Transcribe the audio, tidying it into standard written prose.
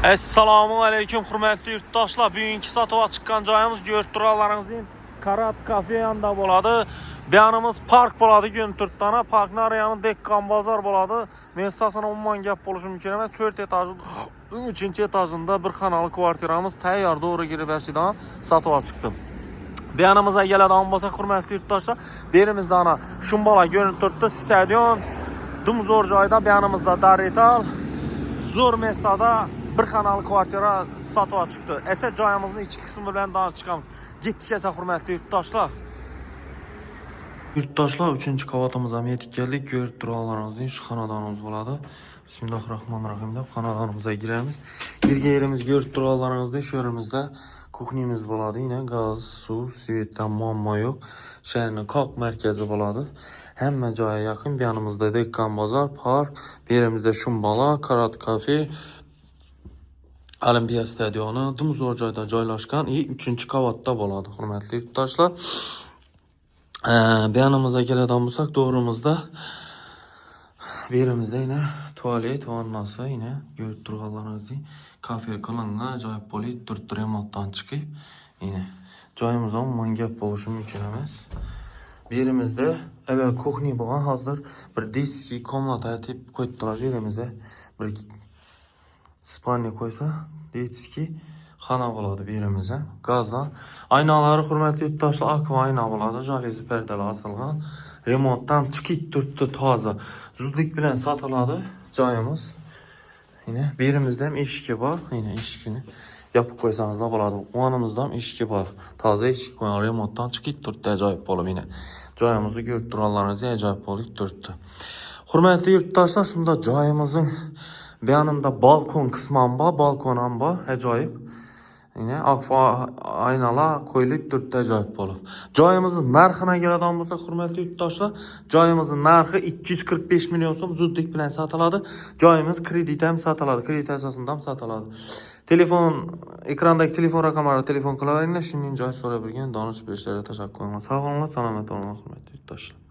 Assalamu alaykum hurmatli yurtdoshlar. Bugünkü satova chiqqan joyimiz görüp turalaringizdin. Karat kafe yanında bo'ladi. Buyanimiz park bo'ladi, 4 dana. Parkning arayani Dekkan bozor bo'ladi. Mestasini umuman gap bo'lishi mumkin emas. 4 etajli, 3-etajında bir xonali kvartiramiz tayyor, to'g'ri girib yashaydigan satova chiqdi. Buyanimizga keladigan bo'lsak, hurmatli yurtdoshlar, berimizda ana shumbola ko'rinib turibdi. Stadion dum zo'r joyda, buyanimizda Darital zo'r mestada bir kanal kvartira satova chiqdi. Esa joyimizning ichki qismi bilan tanishib chiqamiz. Getdik esa hurmatli yurtdoshlar. Yurtdoshlar 3-qavatimizga yetib keldik. Ko'rib turganlaringizdek shu xonadonimiz bo'ladi. Bismillahirrohmanirrohim deb xonadonimizga giramiz. Girgan yerimiz ko'rib turganlaringizdek shu yerimizda kuxnyamiz bo'ladi. Yine gaz, suv, svetdan muammo yo'q. Shaharning qoq markazi bo'ladi. Hamma joyga yaqin. Bu yanimizda Dekkan bozor, park, bu yerimizda Shumbola, Karat kafe, Olimpiya stadioni dum zo'r joyda joylashgan 3-qavatda bo'ladi hurmatli yurtdoshlar. Bu yanimizga keladigan bo'lsak, to'g'rimizda bu yerimizda yine tualet, vannasi, yine ko'rib turganlaringizdek kafe qilingan ajoyib bo'lib turibdi, remontdan chiqib. Yine joyimiz umuman gap bo'lishi mumkin emas. Bu yerimizda evvel kuxnya bo'lgan, hozir bir diski komnata etib qo'yibdilar. Bu yerimizda bir spalni qo'ysa, deytski xona bo'ladi bu yerimizda. Gazdan aynalari hurmatli yurtdoshlar akva ayna bo'ladi, jaluzi perdalar asilgan. Remontdan chiqib turibdi, toza. Zudlik bilan sotiladi joyimiz. Yine bu yerimizda ham eshigi bor. Yine eshigini yapib qo'ysangiz bo'ladi. O'rnimizda ham eshigi bor. Toza eshik qo'ygan, remontdan chiqib turibdi, ajoyib bo'lib. Yine joyimizni ko'rib turganlaringizdek ajoyib bo'lib turibdi. Hurmatli yurtdoshlar, shunda joyimizning bu yanında balkon kısmı bor, balkon ham bor, ajoyib. Yine akfa aynalar qo'yilib turibdi, ajoyib bo'lib. Joyimizning narxina keladigan bo'lsak, hurmatli yurtdoshlar, joyimizning narxi 245 million so'm zudlik bilan sotiladi. Joyimiz kredit ham sotiladi, kredit asosida ham sotiladi. Telefon, ekrandagi telefon raqamlariga telefon qilaveringlar. Shunday joy so'rab bilgan donish bilishlarga tashakkur qilaman. Sog' bo'linglar, salomat bo'linglar hurmatli yurtdoshlar.